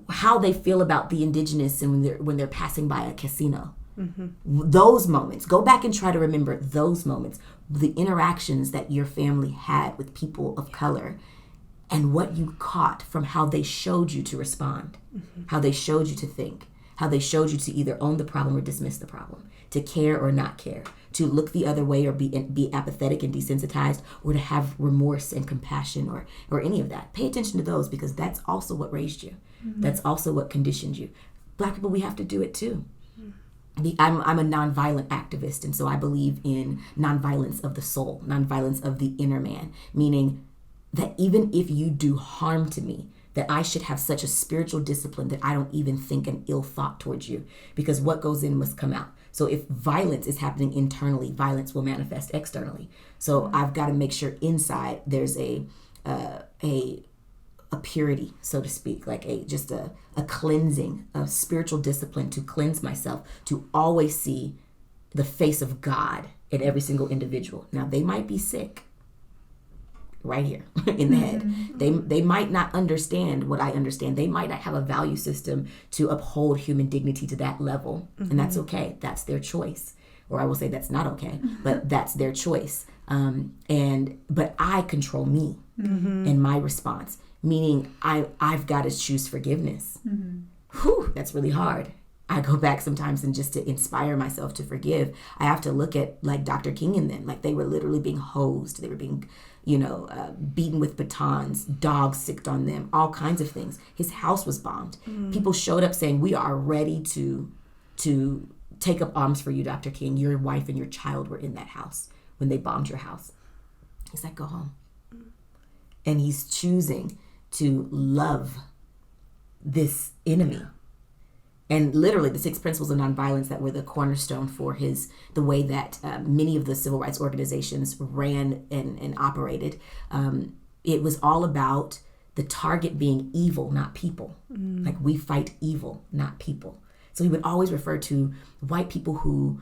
How they feel about the indigenous and when they're passing by a casino. Those moments, go back and try to remember those moments, the interactions that your family had with people of color and what you caught from how they showed you to respond, how they showed you to think, how they showed you to either own the problem or dismiss the problem, to care or not care, to look the other way or be apathetic and desensitized, or to have remorse and compassion or any of that. Pay attention to those, because that's also what raised you. That's also what conditioned you. Black people, we have to do it too. I'm a nonviolent activist, and so I believe in nonviolence of the soul, nonviolence of the inner man, meaning that even if you do harm to me, that I should have such a spiritual discipline that I don't even think an ill thought towards you, because what goes in must come out. So if violence is happening internally, violence will manifest externally. So I've got to make sure inside there's a purity, so to speak, like a cleansing, a spiritual discipline to cleanse myself, to always see the face of God in every single individual. Now, they might be sick right here in the head. They might not understand what I understand. They might not have a value system to uphold human dignity to that level. And that's okay. That's their choice. Or I will say that's not okay, but that's their choice. But I control me and my response. Meaning I've got to choose forgiveness. Whew, that's really hard. I go back sometimes and just to inspire myself to forgive, I have to look at like Dr. King and them. Like, they were literally being hosed. They were being, beaten with batons, dogs sicked on them, all kinds of things. His house was bombed. People showed up saying, we are ready to take up arms for you, Dr. King. Your wife and your child were in that house when they bombed your house. He's like, go home. And he's choosing to love this enemy. And literally the 6 principles of nonviolence that were the cornerstone for the way that many of the civil rights organizations ran and operated. It was all about the target being evil, not people. Like, we fight evil, not people. So he would always refer to white people who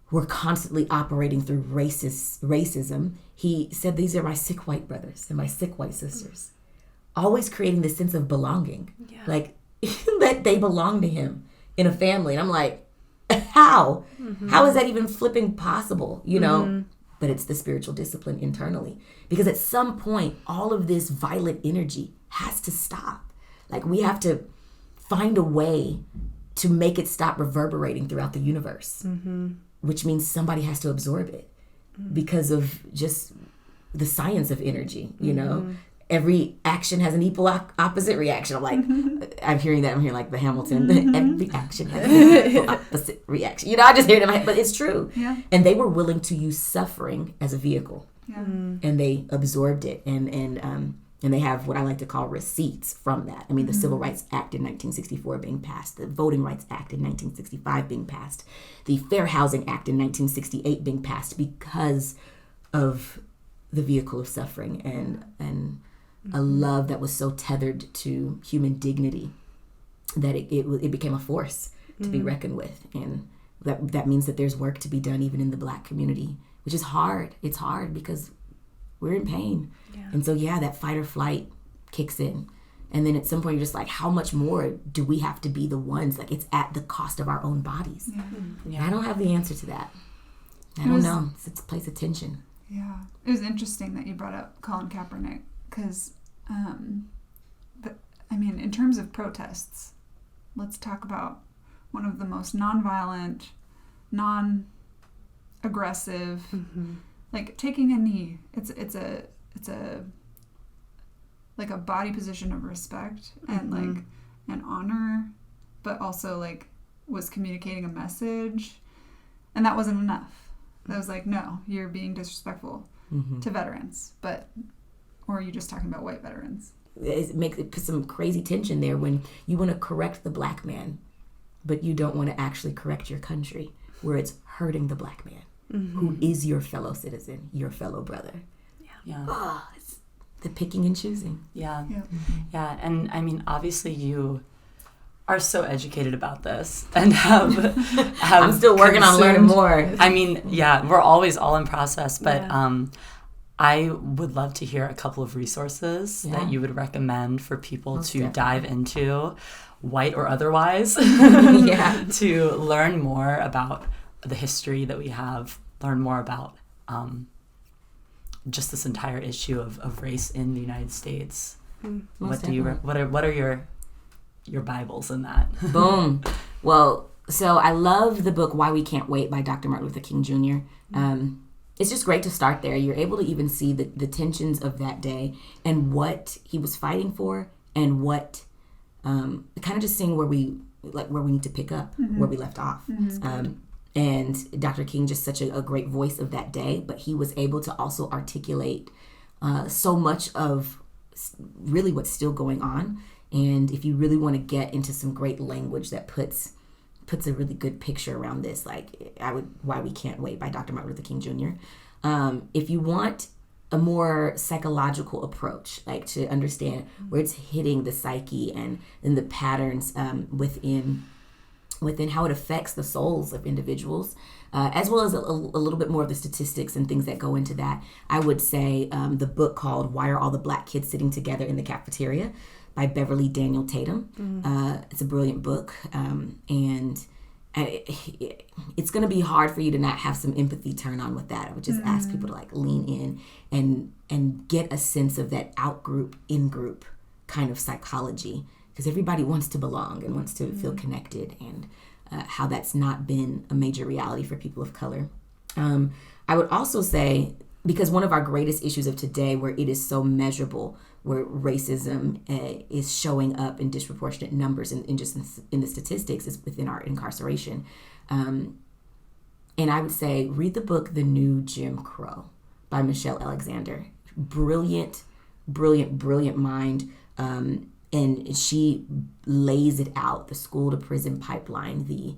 were constantly operating through racism. He said, these are my sick white brothers and my sick white sisters. Always creating this sense of belonging. Yeah. Like, that they belong to him in a family. And I'm like, how? How is that even flipping possible? You know? But it's the spiritual discipline internally. Because at some point, all of this violent energy has to stop. Like, we have to find a way to make it stop reverberating throughout the universe. Which means somebody has to absorb it because of just the science of energy, you know? Every action has an equal opposite reaction. I'm like, I'm hearing like the Hamilton, every action has an equal opposite reaction. You know, I just hear it in my head, but it's true. Yeah. And they were willing to use suffering as a vehicle. Yeah. And they absorbed it. And they have what I like to call receipts from that. I mean, the Civil Rights Act in 1964 being passed, the Voting Rights Act in 1965 being passed, the Fair Housing Act in 1968 being passed because of the vehicle of suffering and a love that was so tethered to human dignity that it became a force to be reckoned with. And that means that there's work to be done even in the Black community, which is hard. It's hard because we're in pain. Yeah. And so, that fight or flight kicks in. And then at some point, you're just like, how much more do we have to be the ones? Like, it's at the cost of our own bodies. Yeah. I don't have the answer to that. I don't know. It's a place of tension. Yeah. It was interesting that you brought up Colin Kaepernick because, in terms of protests, let's talk about one of the most nonviolent, non-aggressive, like taking a knee. It's a like a body position of respect and like an honor, but also like was communicating a message, and that wasn't enough. That was like, no, you're being disrespectful to veterans, or are you just talking about white veterans? It puts some crazy tension there when you want to correct the Black man, but you don't want to actually correct your country, where it's hurting the Black man. Who is your fellow citizen, your fellow brother. Yeah. Oh, it's the picking and choosing. Yeah. And I mean, obviously you are so educated about this and have I'm still working on learning more. I mean, we're always all in process, but I would love to hear a couple of resources that you would recommend for people Most to definitely. dive into, white or otherwise, to learn more about the history that we have, learn more about just this entire issue of race in the United States. What are your Bibles in that? Boom. Well, so I love the book Why We Can't Wait by Dr. Martin Luther King Jr. It's just great to start there. You're able to even see the tensions of that day and what he was fighting for, and what kind of just seeing where we need to pick up where we left off. And Dr. King, just such a great voice of that day, but he was able to also articulate so much of really what's still going on. And if you really want to get into some great language that puts a really good picture around this, Why We Can't Wait by Dr. Martin Luther King Jr. If you want a more psychological approach, like to understand where it's hitting the psyche and the patterns within how it affects the souls of individuals, as well as a little bit more of the statistics and things that go into that, I would say the book called Why Are All the Black Kids Sitting Together in the Cafeteria by Beverly Daniel Tatum. It's a brilliant book, and it's going to be hard for you to not have some empathy turn on with that. I would just ask people to lean in and get a sense of that out-group, in-group kind of psychology, because everybody wants to belong and wants to feel connected, and how that's not been a major reality for people of color. I would also say, because one of our greatest issues of today, where it is so measurable, where racism is showing up in disproportionate numbers in the statistics, is within our incarceration. And I would say read the book The New Jim Crow by Michelle Alexander. Brilliant mind. And she lays it out, the school to prison pipeline, the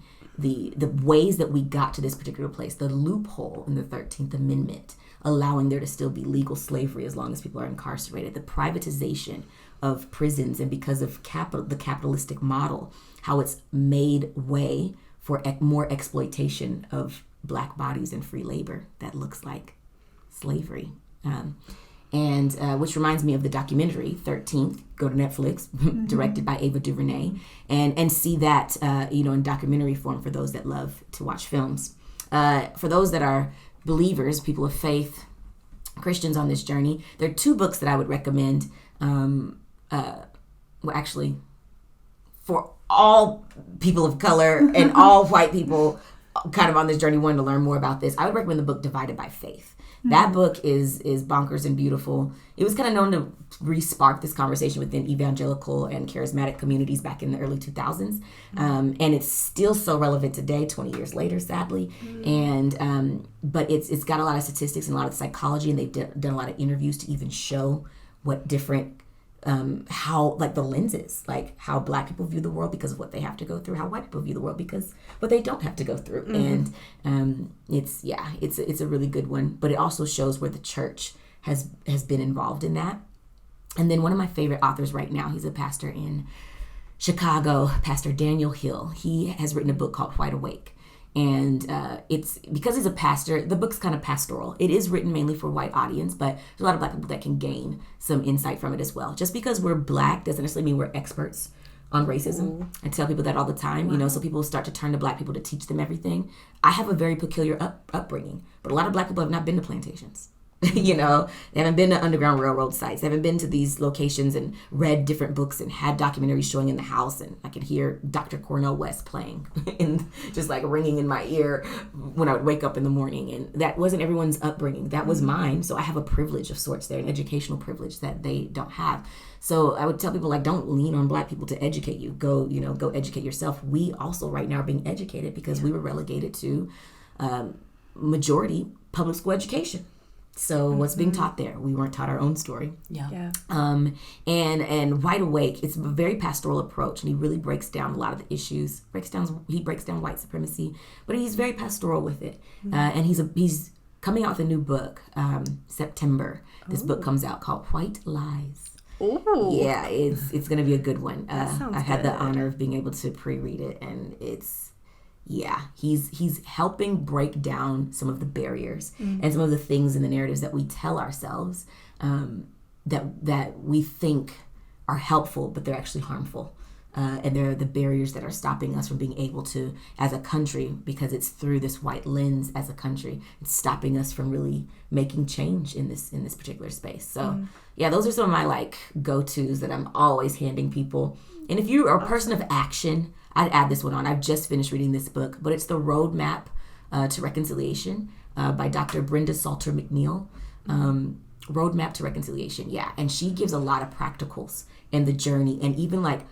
ways that we got to this particular place, the loophole in the 13th Amendment, allowing there to still be legal slavery as long as people are incarcerated, the privatization of prisons and because of the capitalistic model, how it's made way for more exploitation of Black bodies and free labor that looks like slavery. And which reminds me of the documentary 13th. Go to Netflix, directed by Ava DuVernay, and see that in documentary form for those that love to watch films. For those that are believers, people of faith, Christians on this journey, there are 2 books that I would recommend. For all people of color and all white people kind of on this journey wanting to learn more about this, I would recommend the book Divided by Faith. That book is bonkers and beautiful. It was kind of known to re-spark this conversation within evangelical and charismatic communities back in the early 2000s. And it's still so relevant today, 20 years later, sadly. And but it's got a lot of statistics and a lot of psychology, and they've done a lot of interviews to even show what different how like the lenses, like how Black people view the world because of what they have to go through, how white people view the world because what they don't have to go through. And it's a really good one, but it also shows where the church has been involved in that. And then one of my favorite authors right now, he's a pastor in Chicago, Pastor Daniel Hill. He has written a book called Wide Awake. And it's because he's a pastor, the book's kind of pastoral. It is written mainly for a white audience, but there's a lot of Black people that can gain some insight from it as well. Just because we're Black doesn't necessarily mean we're experts on racism. I tell people that all the time, so people start to turn to Black people to teach them everything. I have a very peculiar upbringing, but a lot of Black people have not been to plantations. They haven't been to Underground Railroad sites. They haven't been to these locations and read different books and had documentaries showing in the house. And I could hear Dr. Cornel West playing and just like ringing in my ear when I would wake up in the morning. And that wasn't everyone's upbringing. That was mine. So I have a privilege of sorts there, an educational privilege that they don't have. So I would tell people, like, don't lean on Black people to educate you. Go educate yourself. We also right now are being educated because we were relegated to majority public school education. So what's being taught there? We weren't taught our own story. Yeah. And Wide Awake, it's a very pastoral approach, and he really breaks down a lot of the issues. He breaks down white supremacy, but he's very pastoral with it. And he's coming out with a new book, September. This book comes out called White Lies. Ooh. Yeah, it's going to be a good one. I've had the honor of being able to pre-read it, and he's helping break down some of the barriers and some of the things in the narratives that we tell ourselves that we think are helpful, but they're actually harmful. And they're the barriers that are stopping us from being able to, as a country, because it's through this white lens as a country, it's stopping us from really making change in this particular space. So those are some of my like go-tos that I'm always handing people. And if you are a person of action, I'd add this one on. I've just finished reading this book, but it's The Roadmap to Reconciliation by Dr. Brenda Salter McNeil. Roadmap to Reconciliation, and she gives a lot of practicals in the journey, and even like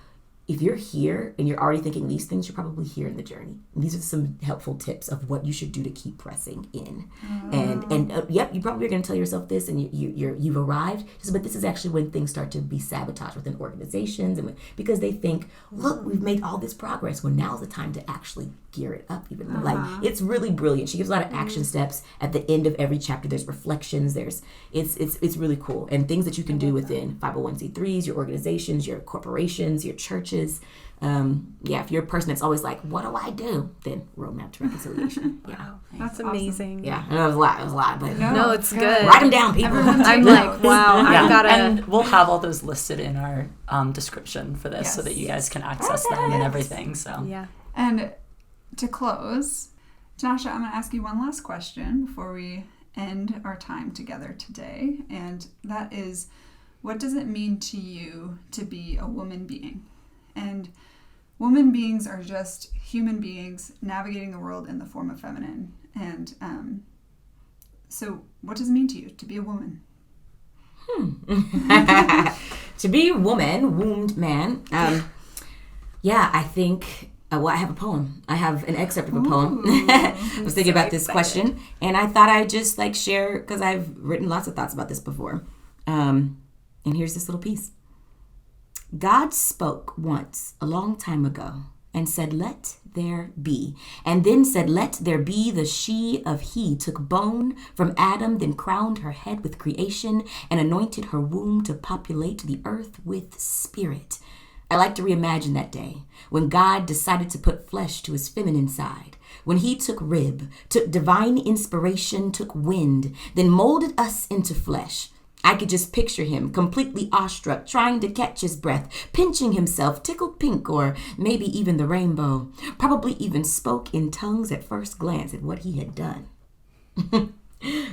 if you're here and you're already thinking these things, you're probably here in the journey. And these are some helpful tips of what you should do to keep pressing in. And you probably are going to tell yourself this, and you've arrived. But this is actually when things start to be sabotaged within organizations, and because they think, look, we've made all this progress. Well, now's the time to actually gear it up even more. Like, it's really brilliant. She gives a lot of action steps at the end of every chapter. There's reflections. It's really cool, and things that you can do within 501c3s, your organizations, your corporations, your churches. If you're a person that's always like, what do I do? Then Roadmap to Reconciliation. Wow, that's amazing. Yeah, I know it was a lot, but no, it's good. Write them down, people. I'm like, wow, I've got to. And we'll have all those listed in our description for this, so that you guys can access them and everything. So And to close, Tinasha, I'm going to ask you one last question before we end our time together today, and that is, what does it mean to you to be a woman being? And woman beings are just human beings navigating the world in the form of feminine. And so what does it mean to you to be a woman? To be a woman, wombed man. I think, I have a poem. I have an excerpt of a poem. I was thinking about this question, and I thought I'd just like share, because I've written lots of thoughts about this before. And here's this little piece. God spoke once a long time ago and said, let there be. And then said, let there be the she of he, took bone from Adam, then crowned her head with creation, and anointed her womb to populate the earth with spirit. I like to reimagine that day when God decided to put flesh to his feminine side, when he took rib, took divine inspiration, took wind, then molded us into flesh. I could just picture him completely awestruck, trying to catch his breath, pinching himself, tickled pink, or maybe even the rainbow. Probably even spoke in tongues at first glance at what he had done.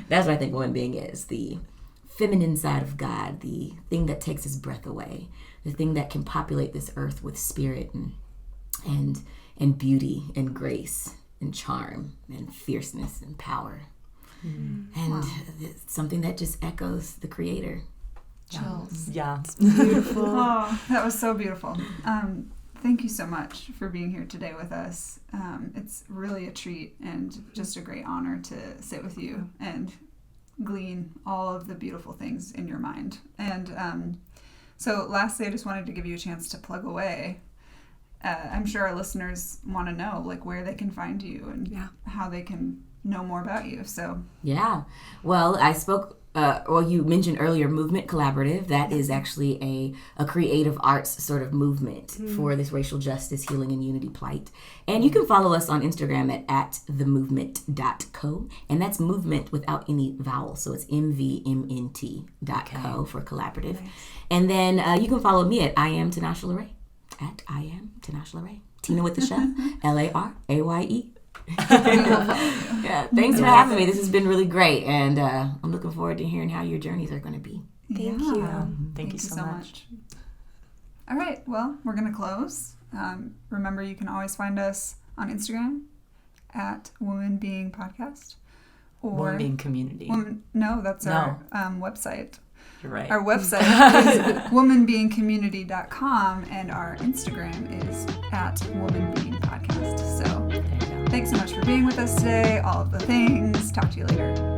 That's what I think woman being is, the feminine side of God, the thing that takes his breath away, the thing that can populate this earth with spirit and beauty and grace and charm and fierceness and power. And it's something that just echoes the Creator. Chills. Yeah. Beautiful. Oh, that was so beautiful. Thank you so much for being here today with us. It's really a treat and just a great honor to sit with you and glean all of the beautiful things in your mind. And so lastly, I just wanted to give you a chance to plug away. I'm sure our listeners want to know like where they can find you and how they can know more about you. So yeah, well, I spoke you mentioned earlier MVMNT Collaborative. That is actually a creative arts sort of movement for this racial justice, healing, and unity plight. And you can follow us on Instagram at themovement.co, and that's movement without any vowel, so it's MVMNT.co for collaborative. Nice. And then you can follow me at I am Tinasha LaRayé, at I am Tinasha LaRayé, Tina with the chef, LARAYE. Yeah, thanks for having me. This has been really great, and I'm looking forward to hearing how your journeys are going to be. Thank you. Thank you so much. All right, well, we're going to close. Remember, you can always find us on Instagram at Woman Being Podcast. Or Woman Being Community. That's our website. You're right. Our website is womanbeingcommunity.com, and our Instagram is at Woman Being Podcast. So thanks so much for being with us today. All of the things. Talk to you later.